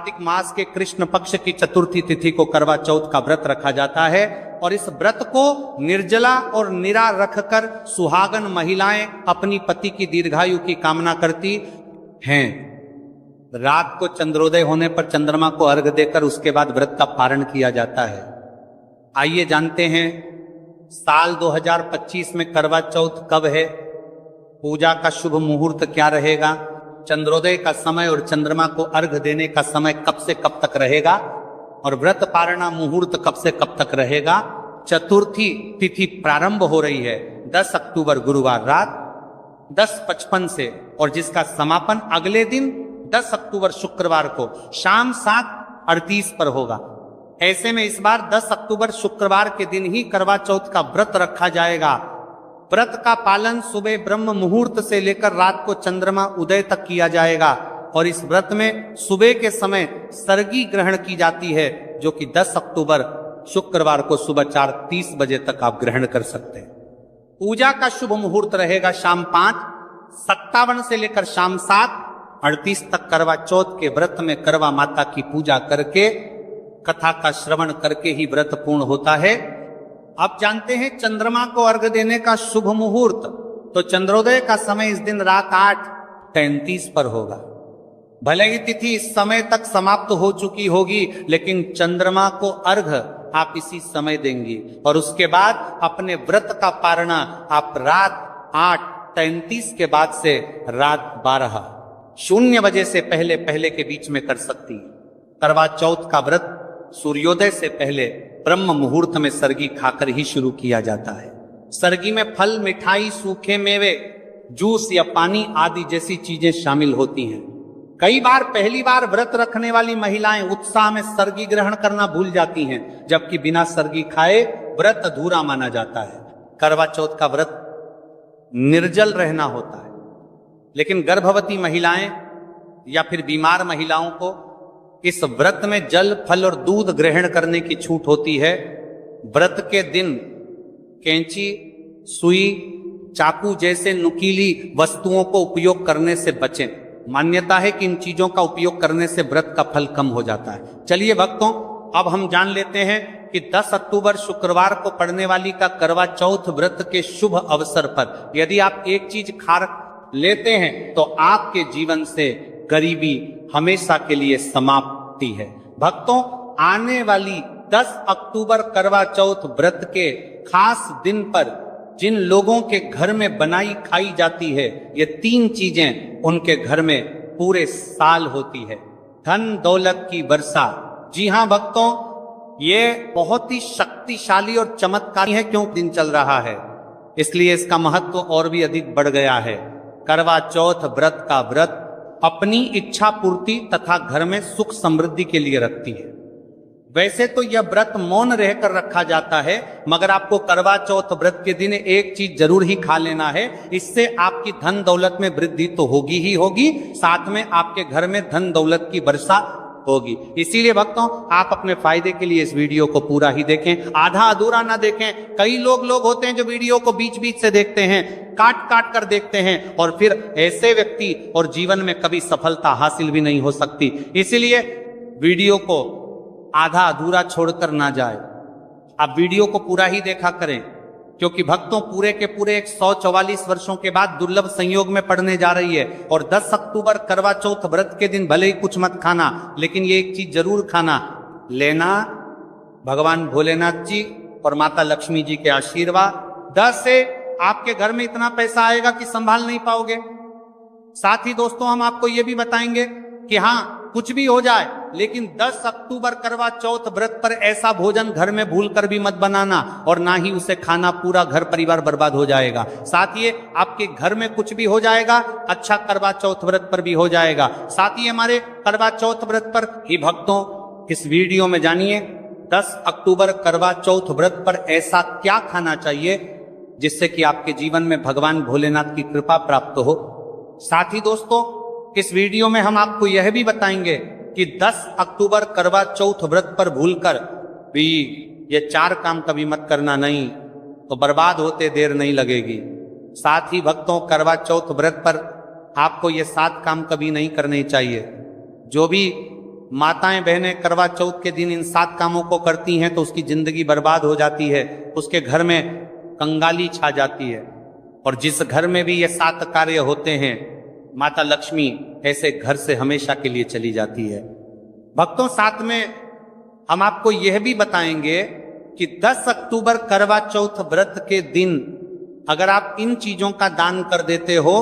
कार्तिक मास के कृष्ण पक्ष की चतुर्थी तिथि को करवा चौथ का व्रत रखा जाता है और इस व्रत को निर्जला और निरा रखकर सुहागन महिलाएं अपनी पति की दीर्घायु की कामना करती हैं। रात को चंद्रोदय होने पर चंद्रमा को अर्घ देकर उसके बाद व्रत का पारण किया जाता है। आइए जानते हैं साल 2025 में करवा चौथ कब है, पूजा का शुभ मुहूर्त क्या रहेगा, चंद्रोदय का समय और चंद्रमा को अर्घ देने का समय कब से कब तक रहेगा और व्रत पारणा मुहूर्त कब से कब तक रहेगा। चतुर्थी तिथि प्रारंभ हो रही है 10 अक्टूबर गुरुवार रात 10:55 से और जिसका समापन अगले दिन 10 अक्टूबर शुक्रवार को शाम 7:38 पर होगा। ऐसे में इस बार 10 अक्टूबर शुक्रवार के दिन ही करवा चौथ का व्रत रखा जाएगा। व्रत का पालन सुबह ब्रह्म मुहूर्त से लेकर रात को चंद्रमा उदय तक किया जाएगा और इस व्रत में सुबह के समय सर्गी ग्रहण की जाती है जो कि 10 अक्टूबर शुक्रवार को सुबह 4:30 बजे तक आप ग्रहण कर सकते हैं। पूजा का शुभ मुहूर्त रहेगा शाम 5:57 से लेकर शाम 7:38 तक। करवा चौथ के व्रत में करवा माता की पूजा करके कथा का श्रवण करके ही व्रत पूर्ण होता है। अब जानते हैं चंद्रमा को अर्घ देने का शुभ मुहूर्त, तो चंद्रोदय का समय इस दिन रात 8:33 पर होगा। भले ही तिथि इस समय तक समाप्त हो चुकी होगी लेकिन चंद्रमा को अर्घ आप इसी समय देंगी और उसके बाद अपने व्रत का पारणा आप रात 8:33 के बाद से रात 12:00 बजे से पहले के बीच में कर सकती है। करवा चौथ का व्रत सूर्योदय से पहले ब्रह्म मुहूर्त में सरगी खाकर ही शुरू किया जाता है। सरगी में फल, मिठाई, सूखे मेवे, जूस या पानी आदि जैसी चीजें शामिल होती हैं। कई बार पहली बार व्रत रखने वाली महिलाएं उत्साह में सरगी ग्रहण करना भूल जाती हैं, जबकि बिना सरगी खाए व्रत अधूरा माना जाता है। करवा चौथ का व्रत निर्जल रहना होता है, लेकिन गर्भवती महिलाएं या फिर बीमार महिलाओं को इस व्रत में जल, फल और दूध ग्रहण करने की छूट होती है। व्रत के दिन कैंची, सुई, चाकू जैसे नुकीली वस्तुओं को उपयोग करने से बचें। मान्यता है कि इन चीजों का उपयोग करने से व्रत का फल कम हो जाता है। चलिए भक्तों, अब हम जान लेते हैं कि 10 अक्टूबर शुक्रवार को पड़ने वाली का करवा चौथ व्रत के शुभ अवसर पर यदि आप एक चीज खा लेते हैं तो आपके जीवन से गरीबी हमेशा के लिए समाप्ति है। भक्तों, आने वाली 10 अक्टूबर करवा चौथ व्रत के खास दिन पर जिन लोगों के घर में बनाई खाई जाती है, ये 3 चीजें उनके घर में पूरे साल होती है। धन दौलत की वर्षा। जी हां भक्तों, ये बहुत ही शक्तिशाली और चमत्कारी है। क्यों दिन चल रहा है इसलिए इसका महत्व और भी अधिक बढ़ गया है। करवा चौथ व्रत का व्रत अपनी इच्छा पूर्ति तथा घर में सुख समृद्धि के लिए रखती है। वैसे तो यह व्रत मौन रहकर रखा जाता है, मगर आपको करवा चौथ व्रत के दिन एक चीज जरूर ही खा लेना है। इससे आपकी धन दौलत में वृद्धि तो होगी ही होगी, साथ में आपके घर में धन दौलत की वर्षा होगी। इसीलिए भक्तों, आप अपने फायदे के लिए इस वीडियो को पूरा ही देखें, आधा अधूरा ना देखें। कई लोग होते हैं जो वीडियो को बीच बीच से देखते हैं, काट काट कर देखते हैं और फिर ऐसे व्यक्ति और जीवन में कभी सफलता हासिल भी नहीं हो सकती। इसीलिए वीडियो को आधा अधूरा छोड़कर ना जाए, आप वीडियो को पूरा ही देखा करें, क्योंकि भक्तों पूरे के पूरे 144 वर्षों के बाद दुर्लभ संयोग में पड़ने जा रही है। और 10 अक्टूबर करवा चौथ व्रत के दिन भले ही कुछ मत खाना, लेकिन ये एक चीज जरूर खाना लेना, भगवान भोलेनाथ जी और माता लक्ष्मी जी के आशीर्वाद। 10 से आपके घर में इतना पैसा आएगा कि संभाल नहीं पाओगे। साथ ही दोस्तों, हम आपको यह भी बताएंगे कि हाँ, कुछ भी हो जाए लेकिन 10 अक्टूबर करवा चौथ व्रत पर ऐसा भोजन घर में भूलकर भी मत बनाना और ना ही उसे खाना, पूरा घर परिवार बर्बाद हो जाएगा। साथ ही आपके घर में कुछ भी हो जाएगा, अच्छा करवा चौथ व्रत पर भी हो जाएगा। साथ ही हमारे करवा चौथ व्रत पर ही भक्तों इस वीडियो में जानिए 10 अक्टूबर करवा चौथ व्रत पर ऐसा क्या खाना चाहिए जिससे कि आपके जीवन में भगवान भोलेनाथ की कृपा प्राप्त हो। साथ ही दोस्तों, इस वीडियो में हम आपको यह भी बताएंगे कि 10 अक्टूबर करवा चौथ व्रत पर भूलकर भी ये 4 काम कभी मत करना, नहीं तो बर्बाद होते देर नहीं लगेगी। साथ ही भक्तों, करवा चौथ व्रत पर आपको ये 7 काम कभी नहीं करने चाहिए। जो भी माताएं बहनें करवा चौथ के दिन इन 7 कामों को करती हैं तो उसकी जिंदगी बर्बाद हो जाती है, उसके घर में कंगाली छा जाती है। और जिस घर में भी ये 7 कार्य होते हैं, माता लक्ष्मी ऐसे घर से हमेशा के लिए चली जाती है। भक्तों, साथ में हम आपको यह भी बताएंगे कि 10 अक्टूबर करवा चौथ व्रत के दिन अगर आप इन चीजों का दान कर देते हो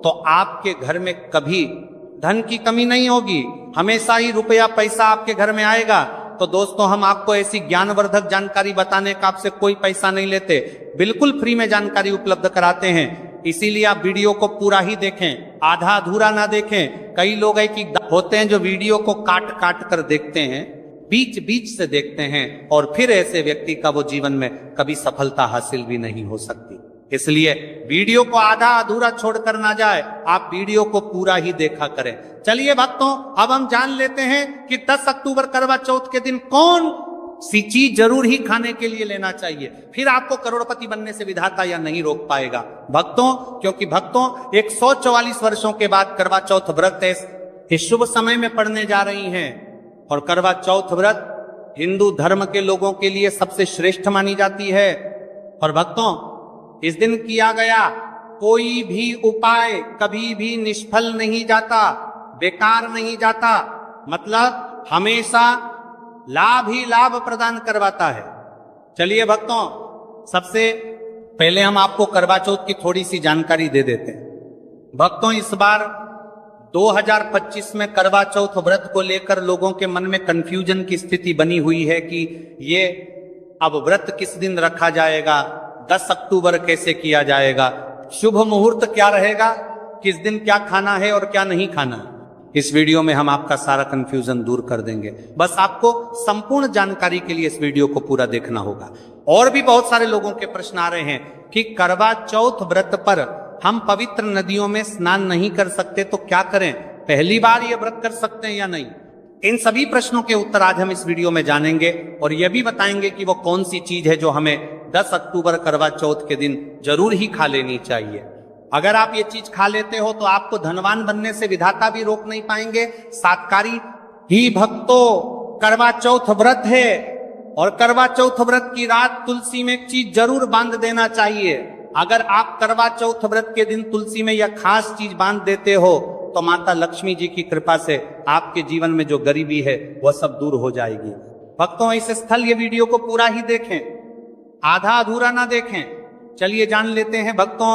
तो आपके घर में कभी धन की कमी नहीं होगी, हमेशा ही रुपया पैसा आपके घर में आएगा। तो दोस्तों, हम आपको ऐसी ज्ञानवर्धक जानकारी बताने का आपसे कोई पैसा नहीं लेते, बिल्कुल फ्री में जानकारी उपलब्ध कराते हैं। इसीलिए आप वीडियो को पूरा ही देखें, आधा अधूरा ना देखें। कई लोग है कि होते हैं जो वीडियो को काट काट कर देखते हैं, बीच बीच से देखते हैं, और फिर ऐसे व्यक्ति का वो जीवन में कभी सफलता हासिल भी नहीं हो सकती। इसलिए वीडियो को आधा अधूरा छोड़कर ना जाए, आप वीडियो को पूरा ही देखा करें। चलिए भक्तों, अब हम जान लेते हैं कि 10 अक्टूबर करवा चौथ के दिन कौन सी चीज जरूर ही खाने के लिए लेना चाहिए, फिर आपको करोड़पति बनने से विधाता या नहीं रोक पाएगा। भक्तों, क्योंकि भक्तों 144 वर्षों के बाद करवा चौथ व्रत इस शुभ समय में पड़ने जा रही हैं। और करवा चौथ व्रत हिंदू धर्म के लोगों के लिए सबसे श्रेष्ठ मानी जाती है। और भक्तों, इस दिन किया गया कोई भी उपाय कभी भी निष्फल नहीं जाता, बेकार नहीं जाता, मतलब हमेशा लाभ ही लाभ प्रदान करवाता है। चलिए भक्तों, सबसे पहले हम आपको करवा चौथ की थोड़ी सी जानकारी दे देते हैं। भक्तों, इस बार 2025 में करवा चौथ व्रत को लेकर लोगों के मन में कंफ्यूजन की स्थिति बनी हुई है कि ये अब व्रत किस दिन रखा जाएगा, 10 अक्टूबर कैसे किया जाएगा, शुभ मुहूर्त क्या रहेगा, किस दिन क्या खाना है और क्या नहीं खाना है। इस वीडियो में हम आपका सारा कंफ्यूजन दूर कर देंगे। बस आपको संपूर्ण जानकारी के लिए इस वीडियो को पूरा देखना होगा। और भी बहुत सारे लोगों के प्रश्न आ रहे हैं कि करवा चौथ व्रत पर हम पवित्र नदियों में स्नान नहीं कर सकते तो क्या करें, पहली बार ये व्रत कर सकते हैं या नहीं। इन सभी प्रश्नों के उत्तर आज हम इस वीडियो में जानेंगे और यह भी बताएंगे कि वो कौन सी चीज है जो हमें 10 अक्टूबर करवा चौथ के दिन जरूर ही खा लेनी चाहिए। अगर आप ये चीज खा लेते हो तो आपको धनवान बनने से विधाता भी रोक नहीं पाएंगे। सातकारी ही भक्तों, करवा चौथ व्रत है और करवा चौथ व्रत की रात तुलसी में एक चीज जरूर बांध देना चाहिए। अगर आप करवा चौथ व्रत के दिन तुलसी में यह खास चीज बांध देते हो तो माता लक्ष्मी जी की कृपा से आपके जीवन में जो गरीबी है वह सब दूर हो जाएगी। भक्तों, इस स्थल ये वीडियो को पूरा ही देखें, आधा अधूरा ना देखें। चलिए जान लेते हैं भक्तों,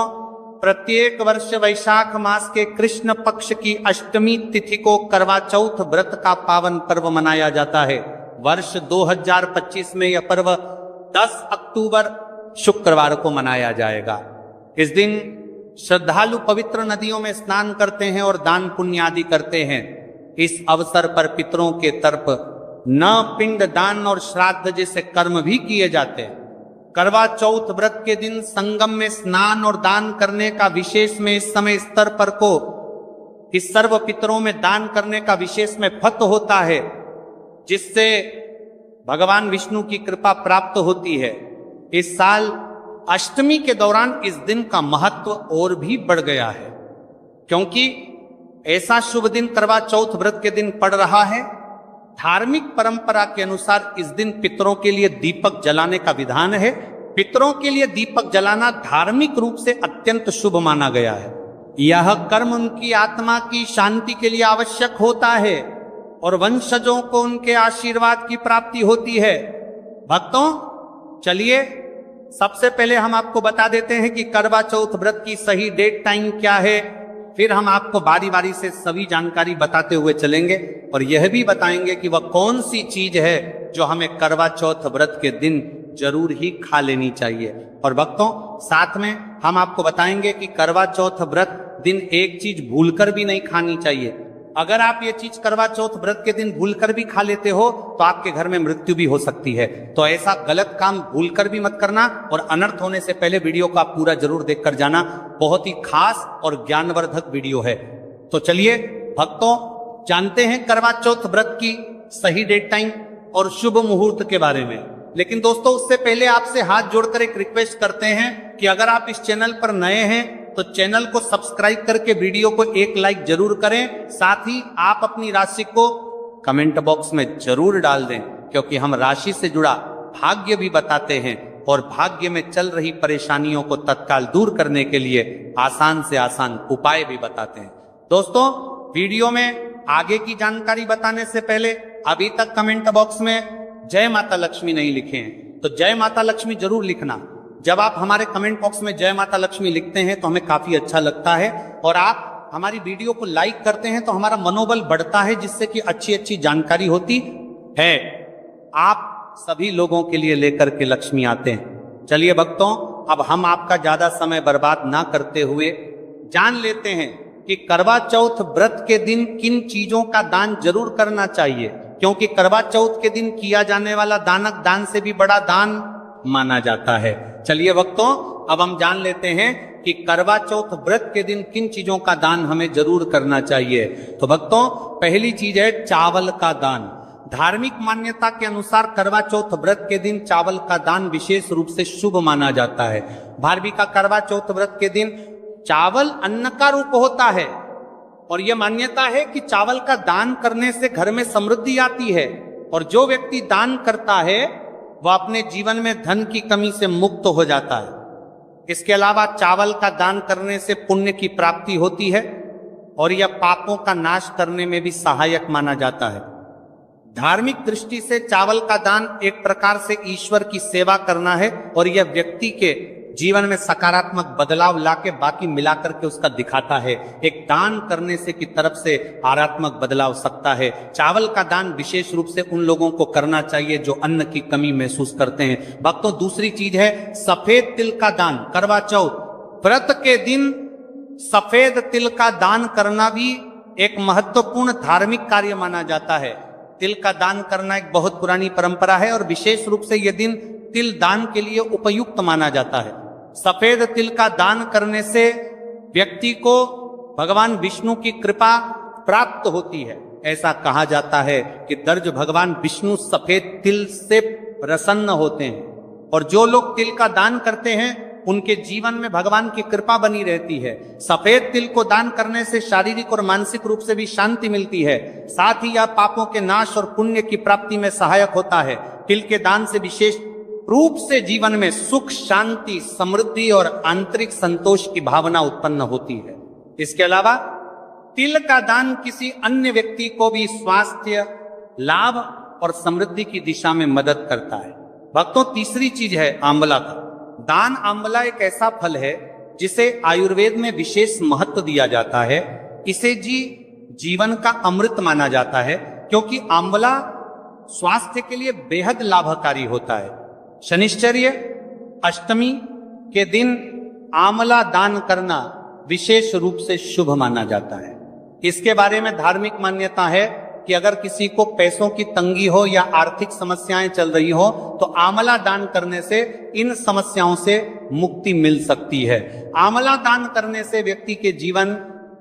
प्रत्येक वर्ष वैशाख मास के कृष्ण पक्ष की अष्टमी तिथि को करवा चौथ व्रत का पावन पर्व मनाया जाता है। वर्ष 2025 में यह पर्व 10 अक्टूबर शुक्रवार को मनाया जाएगा। इस दिन श्रद्धालु पवित्र नदियों में स्नान करते हैं और दान पुण्य आदि करते हैं। इस अवसर पर पितरों के तरफ न पिंड दान और श्राद्ध जैसे कर्म भी किए जाते हैं। करवा चौथ व्रत के दिन संगम में स्नान और दान करने का विशेष में इस समय स्तर पर को इस सर्व पितरों में दान करने का विशेष में फत होता है, जिससे भगवान विष्णु की कृपा प्राप्त होती है। इस साल अष्टमी के दौरान इस दिन का महत्व और भी बढ़ गया है, क्योंकि ऐसा शुभ दिन करवा चौथ व्रत के दिन पड़ रहा है। धार्मिक परंपरा के अनुसार इस दिन पितरों के लिए दीपक जलाने का विधान है। पितरों के लिए दीपक जलाना धार्मिक रूप से अत्यंत शुभ माना गया है। यह कर्म उनकी आत्मा की शांति के लिए आवश्यक होता है और वंशजों को उनके आशीर्वाद की प्राप्ति होती है। भक्तों, चलिए सबसे पहले हम आपको बता देते हैं कि करवा चौथ व्रत की सही डेट टाइम क्या है, फिर हम आपको बारी बारी से सभी जानकारी बताते हुए चलेंगे और यह भी बताएंगे कि वह कौन सी चीज है जो हमें करवा चौथ व्रत के दिन जरूर ही खा लेनी चाहिए। और भक्तों, साथ में हम आपको बताएंगे कि करवा चौथ व्रत दिन एक चीज भूलकर भी नहीं खानी चाहिए। अगर आप ये चीज करवा चौथ व्रत के दिन भूलकर भी खा लेते हो तो आपके घर में मृत्यु भी हो सकती है। तो ऐसा गलत काम भूलकर भी मत करना और अनर्थ होने से पहले वीडियो को आप पूरा जरूर देखकर जाना। बहुत ही खास और ज्ञानवर्धक वीडियो है। तो चलिए भक्तों, जानते हैं करवा चौथ व्रत की सही डेट टाइम और शुभ मुहूर्त के बारे में। लेकिन दोस्तों, उससे पहले आपसे हाथ जोड़कर एक रिक्वेस्ट करते हैं कि अगर आप इस चैनल पर नए हैं तो चैनल को सब्सक्राइब करके वीडियो को एक लाइक जरूर करें। साथ ही आप अपनी राशि को कमेंट बॉक्स में जरूर डाल दें, क्योंकि हम राशि से जुड़ा भाग्य भी बताते हैं और भाग्य में चल रही परेशानियों को तत्काल दूर करने के लिए आसान से आसान उपाय भी बताते हैं। दोस्तों, वीडियो में आगे की जानकारी बताने से पहले अभी तक कमेंट बॉक्स में जय माता लक्ष्मी नहीं लिखे हैं तो जय माता लक्ष्मी जरूर लिखना। जब आप हमारे कमेंट बॉक्स में जय माता लक्ष्मी लिखते हैं तो हमें काफी अच्छा लगता है, और आप हमारी वीडियो को लाइक करते हैं तो हमारा मनोबल बढ़ता है, जिससे कि अच्छी अच्छी जानकारी होती है। आप सभी लोगों के लिए लेकर के लक्ष्मी आते हैं। चलिए भक्तों, अब हम आपका ज्यादा समय बर्बाद ना करते हुए जान लेते हैं कि करवा चौथ व्रत के दिन किन चीजों का दान जरूर करना चाहिए, क्योंकि करवा चौथ के दिन किया जाने वाला दानक दान से भी बड़ा दान माना जाता है। चलिए भक्तों, अब हम जान लेते हैं कि करवा चौथ व्रत के दिन किन चीजों का दान हमें जरूर करना चाहिए। तो भक्तों, पहली चीज है चावल का दान। धार्मिक मान्यता के अनुसार करवा चौथ व्रत के दिन चावल का दान विशेष रूप से शुभ माना जाता है। भारवी का करवा चौथ व्रत के दिन चावल अन्न का रूप होता है, और यह मान्यता है कि चावल का दान करने से घर में समृद्धि आती है, और जो व्यक्ति दान करता है वह अपने जीवन में धन की कमी से मुक्त हो जाता है। इसके अलावा चावल का दान करने से पुण्य की प्राप्ति होती है, और यह पापों का नाश करने में भी सहायक माना जाता है। धार्मिक दृष्टि से चावल का दान एक प्रकार से ईश्वर की सेवा करना है, और यह व्यक्ति के जीवन में सकारात्मक बदलाव लाके बाकी मिलाकर के उसका दिखाता है। एक दान करने से की तरफ से आध्यात्मिक बदलाव सकता है। चावल का दान विशेष रूप से उन लोगों को करना चाहिए जो अन्न की कमी महसूस करते हैं। भक्तों, दूसरी चीज है सफेद तिल का दान। करवा चौथ व्रत के दिन सफेद तिल का दान करना भी एक महत्वपूर्ण धार्मिक कार्य माना जाता है। तिल का दान करना एक बहुत पुरानी परंपरा है, और विशेष रूप से यह दिन तिल दान के लिए उपयुक्त माना जाता है। सफेद तिल का दान करने से व्यक्ति को भगवान विष्णु की कृपा प्राप्त होती है। ऐसा कहा जाता है कि दर्ज भगवान विष्णु सफेद तिल से प्रसन्न होते हैं, और जो लोग तिल का दान करते हैं उनके जीवन में भगवान की कृपा बनी रहती है। सफेद तिल को दान करने से शारीरिक और मानसिक रूप से भी शांति मिलती है। साथ ही यह पापों के नाश और पुण्य की प्राप्ति में सहायक होता है। तिल के दान से विशेष रूप से जीवन में सुख, शांति, समृद्धि और आंतरिक संतोष की भावना उत्पन्न होती है। इसके अलावा तिल का दान किसी अन्य व्यक्ति को भी स्वास्थ्य लाभ और समृद्धि की दिशा में मदद करता है। भक्तों, तीसरी चीज है आंवला का दान। आंवला एक ऐसा फल है जिसे आयुर्वेद में विशेष महत्व दिया जाता है। इसे जीवन का अमृत माना जाता है, क्योंकि आंवला स्वास्थ्य के लिए बेहद लाभकारी होता है। शनिश्चर्य अष्टमी के दिन आंवला दान करना विशेष रूप से शुभ माना जाता है। इसके बारे में धार्मिक मान्यता है कि अगर किसी को पैसों की तंगी हो या आर्थिक समस्याएं चल रही हो तो आंवला दान करने से इन समस्याओं से मुक्ति मिल सकती है। आंवला दान करने से व्यक्ति के जीवन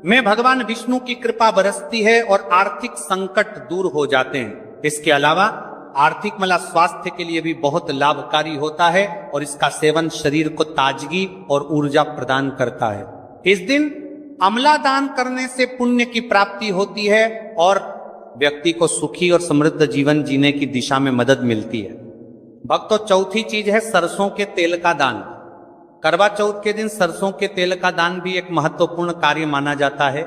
में भगवान विष्णु की कृपा बरसती है और आर्थिक संकट दूर हो जाते हैं। इसके अलावा आर्थिक स्वास्थ्य के लिए भी बहुत लाभकारी होता है, और इसका सेवन शरीर को ताजगी और ऊर्जा प्रदान करता है। इस दिन आंवला दान करने से पुण्य की प्राप्ति होती है और व्यक्ति को सुखी और समृद्ध जीवन जीने की दिशा में मदद मिलती है। भक्तों, चौथी चीज है सरसों के तेल का दान। करवा चौथ के दिन सरसों के तेल का दान भी एक महत्वपूर्ण कार्य माना जाता है।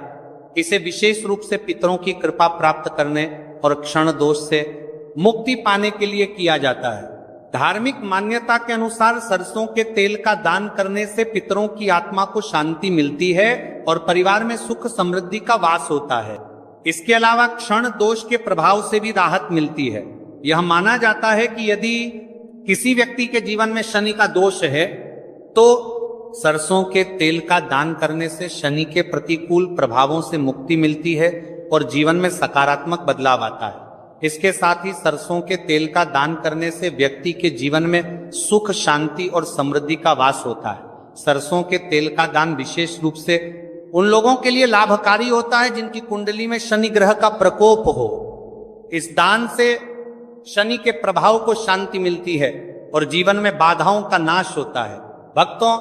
इसे विशेष रूप से पितरों की कृपा प्राप्त करने और क्षण दोष से मुक्ति पाने के लिए किया जाता है। धार्मिक मान्यता के अनुसार सरसों के तेल का दान करने से पितरों की आत्मा को शांति मिलती है और परिवार में सुख समृद्धि का वास होता है। इसके अलावा क्षण दोष के प्रभाव से भी राहत मिलती है। यह माना जाता है कि यदि किसी व्यक्ति के जीवन में शनि का दोष है तो सरसों के तेल का दान करने से शनि के प्रतिकूल प्रभावों से मुक्ति मिलती है और जीवन में सकारात्मक बदलाव आता है। इसके साथ ही सरसों के तेल का दान करने से व्यक्ति के जीवन में सुख, शांति और समृद्धि का वास होता है। सरसों के तेल का दान विशेष रूप से उन लोगों के लिए लाभकारी होता है जिनकी कुंडली में शनि ग्रह का प्रकोप हो। इस दान से शनि के प्रभाव को शांति मिलती है और जीवन में बाधाओं का नाश होता है। भक्तों,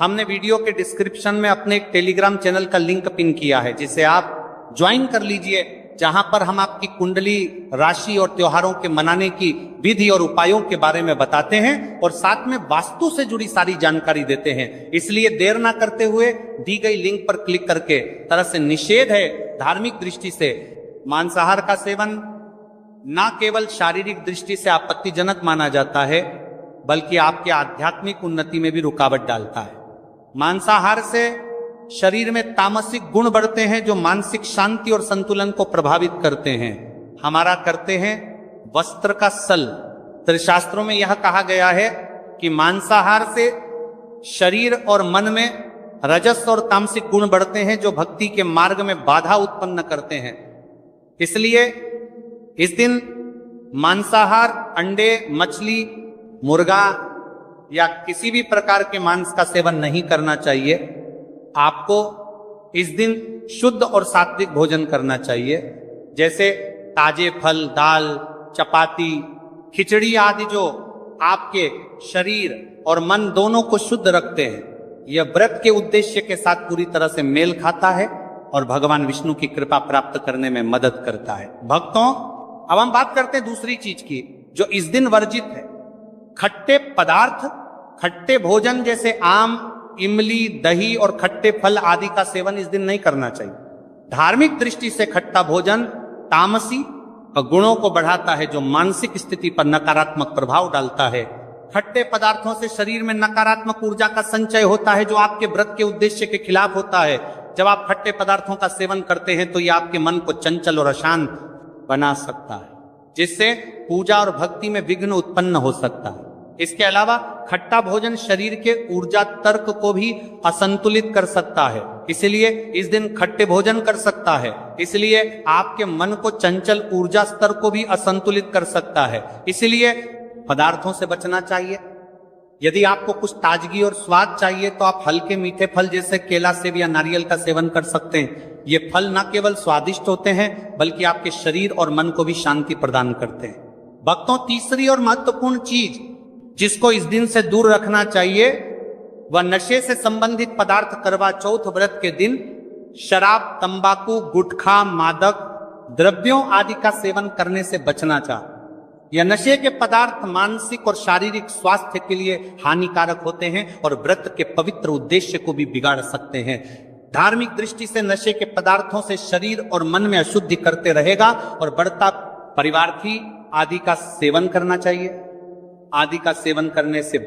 हमने वीडियो के डिस्क्रिप्शन में अपने एक टेलीग्राम चैनल का लिंक पिन किया है, जिसे आप ज्वाइन कर लीजिए जहां पर हम आपकी कुंडली राशि और त्योहारों के मनाने की विधि और उपायों के बारे में बताते हैं और साथ में वास्तु से जुड़ी सारी जानकारी देते हैं। इसलिए देर ना करते हुए दी गई लिंक पर क्लिक करके, तरह से निषेध है धार्मिक दृष्टि से मांसाहार का सेवन ना केवल शारीरिक दृष्टि से आपत्तिजनक माना जाता है बल्कि आपके आध्यात्मिक उन्नति में भी रुकावट डालता है। मांसाहार से शरीर में तामसिक गुण बढ़ते हैं जो मानसिक शांति और संतुलन को प्रभावित करते हैं। हमारा करते हैं वस्त्र का सल। शास्त्रों में यह कहा गया है कि मांसाहार से शरीर और मन में रजस और तामसिक गुण बढ़ते हैं जो भक्ति के मार्ग में बाधा उत्पन्न करते हैं। इसलिए इस दिन मांसाहार, अंडे, मछली, मुर्गा या किसी भी प्रकार के मांस का सेवन नहीं करना चाहिए। आपको इस दिन शुद्ध और सात्विक भोजन करना चाहिए, जैसे ताजे फल, दाल, चपाती, खिचड़ी आदि जो आपके शरीर और मन दोनों को शुद्ध रखते हैं। यह व्रत के उद्देश्य के साथ पूरी तरह से मेल खाता है और भगवान विष्णु की कृपा प्राप्त करने में मदद करता है। भक्तों, अब हम बात करते हैं दूसरी चीज की जो इस दिन वर्जित है। खट्टे पदार्थ, खट्टे भोजन जैसे आम, इमली, दही और खट्टे फल आदि का सेवन इस दिन नहीं करना चाहिए। धार्मिक दृष्टि से खट्टा भोजन तामसी गुणों को बढ़ाता है जो मानसिक स्थिति पर नकारात्मक प्रभाव डालता है। खट्टे पदार्थों से शरीर में नकारात्मक ऊर्जा का संचय होता है जो आपके व्रत के उद्देश्य के खिलाफ होता है। जब आप खट्टे पदार्थों का सेवन करते हैं तो यह आपके मन को चंचल और अशांत बना सकता है, जिससे पूजा और भक्ति में विघ्न उत्पन्न हो सकता है। इसके अलावा खट्टा भोजन शरीर के ऊर्जा तर्क को भी असंतुलित कर सकता है, इसलिए इस दिन खट्टे भोजन कर सकता है। इसलिए आपके मन को चंचल ऊर्जा स्तर को भी असंतुलित कर सकता है, इसलिए पदार्थों से बचना चाहिए। यदि आपको कुछ ताजगी और स्वाद चाहिए तो आप हल्के मीठे फल जैसे केला, सेब या नारियल का सेवन कर सकते हैं। ये फल न केवल स्वादिष्ट होते हैं बल्कि आपके शरीर और मन को भी शांति प्रदान करते हैं। भक्तों, तीसरी और महत्वपूर्ण चीज जिसको इस दिन से दूर रखना चाहिए वह नशे से संबंधित पदार्थ। करवा चौथ व्रत के दिन शराब, तंबाकू, गुटखा, मादक द्रव्यों आदि का सेवन करने से बचना चाहिए। यह नशे के पदार्थ मानसिक और शारीरिक स्वास्थ्य के लिए हानिकारक होते हैं और व्रत के पवित्र उद्देश्य को भी बिगाड़ सकते हैं। धार्मिक दृष्टि से नशे के पदार्थों से शरीर और मन में अशुद्धि करते रहेगा और बढ़ता परिवार्थी आदि का सेवन करना चाहिए। आदि का सेवन करने से